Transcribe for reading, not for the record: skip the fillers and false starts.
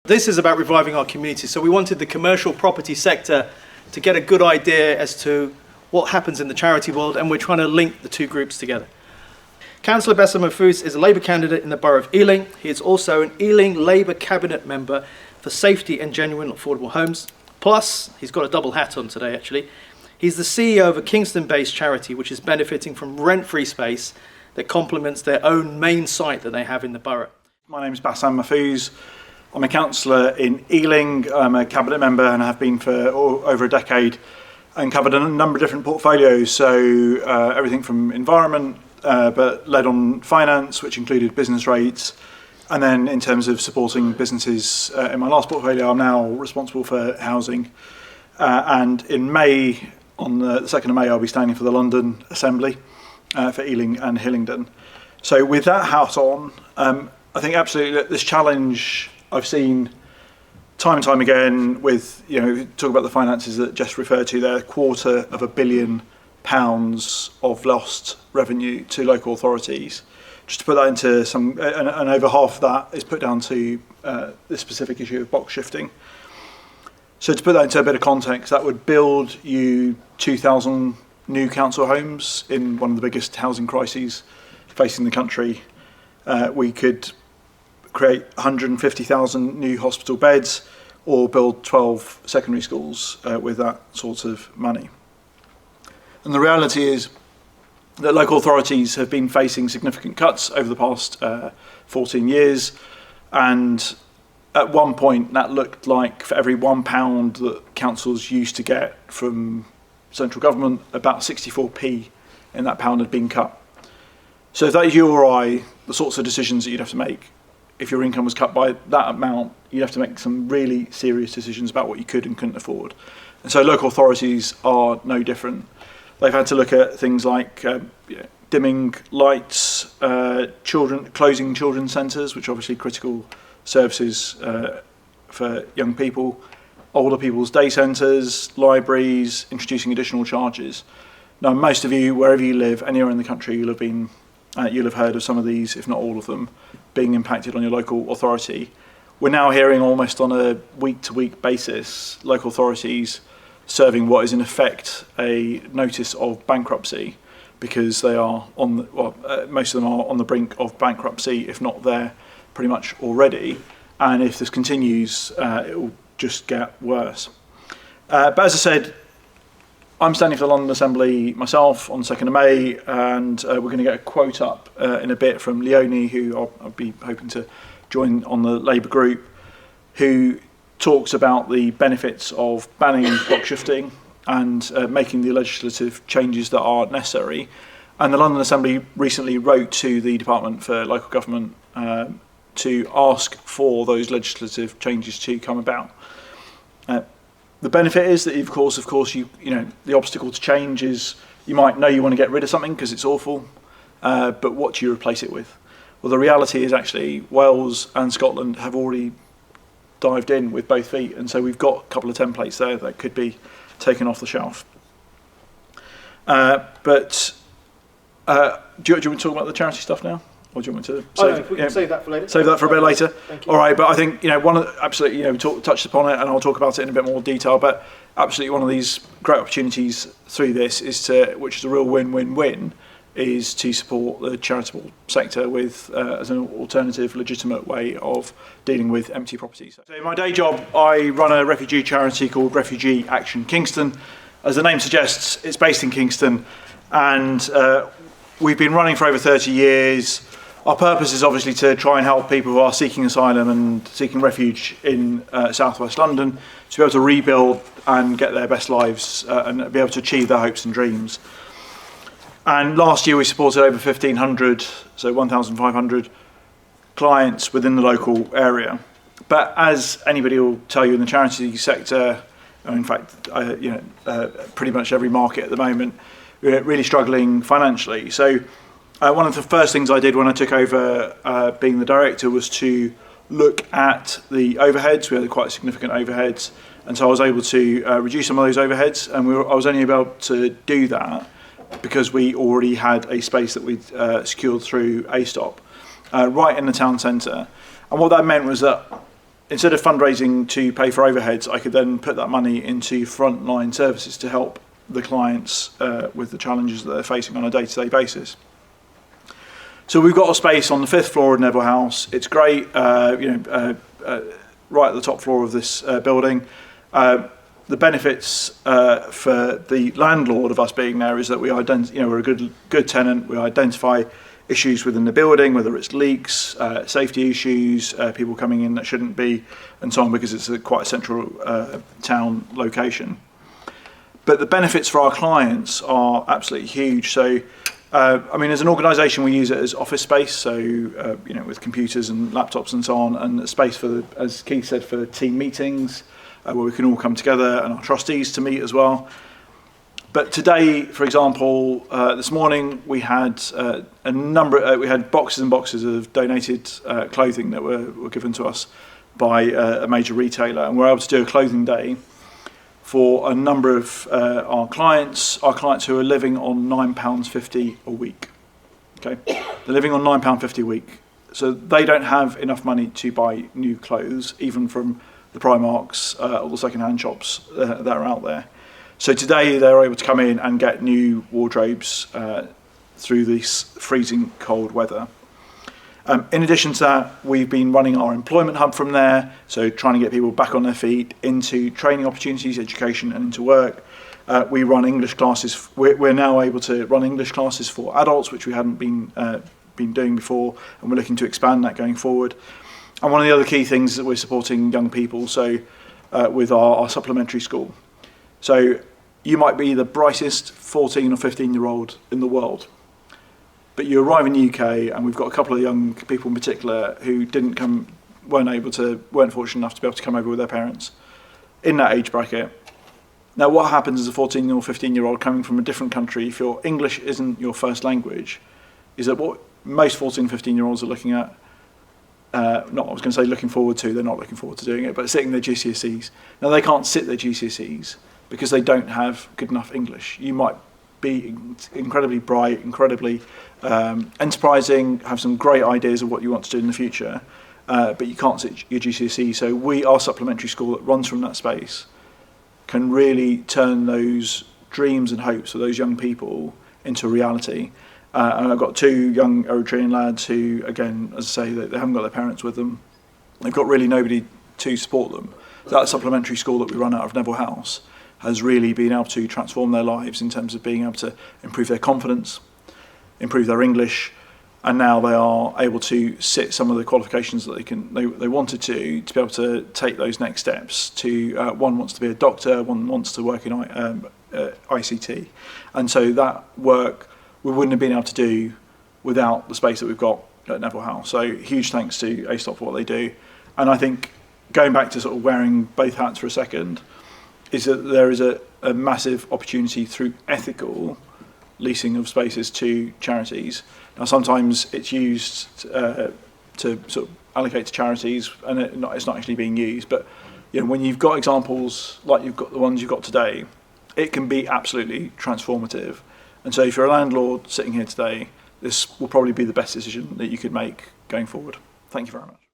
This is about reviving our community. So we wanted the commercial property sector to get a good idea as to what happens in the charity world, and we're trying to link the two groups together. Councillor Bassam Mahfouz is a Labour candidate in the Borough of Ealing. He is also an Ealing Labour Cabinet member for safety and genuine affordable homes. Plus, he's got a double hat on today actually. He's the CEO of a Kingston-based charity which is benefiting from rent-free space that complements their own main site that they have in the borough. My name is Bassam Mahfouz. I'm a councillor in Ealing. I'm a cabinet member and have been for over a decade, and covered a number of different portfolios. So everything from environment, but led on finance, which included business rates. And then in terms of supporting businesses in my last portfolio, I'm now responsible for housing. And in May, on the 2nd of May, I'll be standing for the London Assembly for Ealing and Hillingdon. So with that hat on, I think absolutely that this challenge I've seen time and time again with, talk about the finances that Jess referred to there, £250 million of lost revenue to local authorities. Just to put that into some, and over half of that is put down to this specific issue of box shifting. So to put that into a bit of context, that would build you 2,000 new council homes in one of the biggest housing crises facing the country. We could create 150,000 new hospital beds or build 12 secondary schools with that sort of money. And the reality is that local authorities have been facing significant cuts over the past 14 years, and at one point that looked like for every £1 that councils used to get from central government, about 64p in that pound had been cut. So if that is you or I, the sorts of decisions that you'd have to make, if your income was cut by that amount, you'd have to make some really serious decisions about what you could and couldn't afford. And so local authorities are no different. They've had to look at things like dimming lights, closing children's centres, which are obviously critical services for young people, older people's day centres, libraries, introducing additional charges. Now, most of you, wherever you live, anywhere in the country, you'll have heard of some of these, if not all of them, being impacted on your local authority. We're now hearing almost on a week-to-week basis local authorities serving what is in effect a notice of bankruptcy, because they are most of them are on the brink of bankruptcy, if not there pretty much already. And if this continues, it will just get worse. But as I said, I'm standing for the London Assembly myself on the 2nd of May, and we're going to get a quote up in a bit from Leonie, who I'll be hoping to join on the Labour group, who talks about the benefits of banning box shifting and making the legislative changes that are necessary. And the London Assembly recently wrote to the Department for Local Government to ask for those legislative changes to come about. The benefit is that, of course, the obstacle to change is you might know you want to get rid of something because it's awful, but what do you replace it with? Well, the reality is actually Wales and Scotland have already dived in with both feet, and so we've got a couple of templates there that could be taken off the shelf. Do you want to talk about the charity stuff now? Or do you want me to we can save that for later. Save that for a bit later. Thank you. All right, but I think we touched upon it, and I'll talk about it in a bit more detail. But absolutely, one of these great opportunities through this which is a real win-win-win, is to support the charitable sector with as an alternative, legitimate way of dealing with empty properties. So in my day job, I run a refugee charity called Refugee Action Kingston. As the name suggests, it's based in Kingston, and we've been running for over 30 years. Our purpose is obviously to try and help people who are seeking asylum and seeking refuge in southwest London to be able to rebuild and get their best lives and be able to achieve their hopes and dreams. And last year we supported over 1,500 clients within the local area. But as anybody will tell you in the charity sector, in fact, pretty much every market at the moment, we're really struggling financially. So one of the first things I did when I took over being the director was to look at the overheads. We had quite significant overheads, and so I was able to reduce some of those overheads, and I was only able to do that because we already had a space that we'd secured through A-Stop right in the town centre. And what that meant was that instead of fundraising to pay for overheads, I could then put that money into frontline services to help the clients with the challenges that they're facing on a day-to-day basis. So we've got a space on the 5th floor of Neville House. It's great, right at the top floor of this building. The benefits for the landlord of us being there is that we're a good tenant. We identify issues within the building, whether it's leaks, safety issues, people coming in that shouldn't be, and so on, because it's quite a central town location. But the benefits for our clients are absolutely huge. So, as an organisation, we use it as office space, so with computers and laptops and so on, and space for, as Keith said, for team meetings, where we can all come together, and our trustees to meet as well. But today, for example, this morning we had we had boxes and boxes of donated clothing that were given to us by a major retailer, and we're able to do a clothing day for a number of our clients who are living on £9.50 a week. Okay, they're living on £9.50 a week, so they don't have enough money to buy new clothes, even from the Primarks or the second-hand shops that are out there. So today they're able to come in and get new wardrobes through this freezing cold weather. In addition to that, we've been running our employment hub from there, so trying to get people back on their feet into training opportunities, education, and into work. We run English classes. We're now able to run English classes for adults, which we hadn't been doing before, and we're looking to expand that going forward. And one of the other key things is that we're supporting young people, so with our supplementary school. So you might be the brightest 14 or 15-year-old in the world, but you arrive in the UK, and we've got a couple of young people in particular who weren't fortunate enough to be able to come over with their parents in that age bracket. Now, what happens as a 14 or 15-year-old coming from a different country, if your English isn't your first language, is that what most 14, 15-year-olds are looking at, looking forward to, they're not looking forward to doing it, but sitting their GCSEs. Now, they can't sit their GCSEs because they don't have good enough English. You might be incredibly bright, incredibly enterprising, have some great ideas of what you want to do in the future, but you can't sit your GCSE. So our supplementary school that runs from that space can really turn those dreams and hopes of those young people into reality. And I've got two young Eritrean lads who, again, as I say, they haven't got their parents with them. They've got really nobody to support them. That supplementary school that we run out of Neville House has really been able to transform their lives in terms of being able to improve their confidence, improve their English, and now they are able to sit some of the qualifications that they wanted to be able to take those next steps. One wants to be a doctor, one wants to work in ICT, and so that work we wouldn't have been able to do without the space that we've got at Neville House. So huge thanks to ASTOP for what they do, and I think going back to sort of wearing both hats for a second, is that there is a massive opportunity through ethical leasing of spaces to charities. Now, sometimes it's used to sort of allocate to charities, and it's not actually being used. But when you've got examples like you've got the ones you've got today, it can be absolutely transformative. And so, if you're a landlord sitting here today, this will probably be the best decision that you could make going forward. Thank you very much.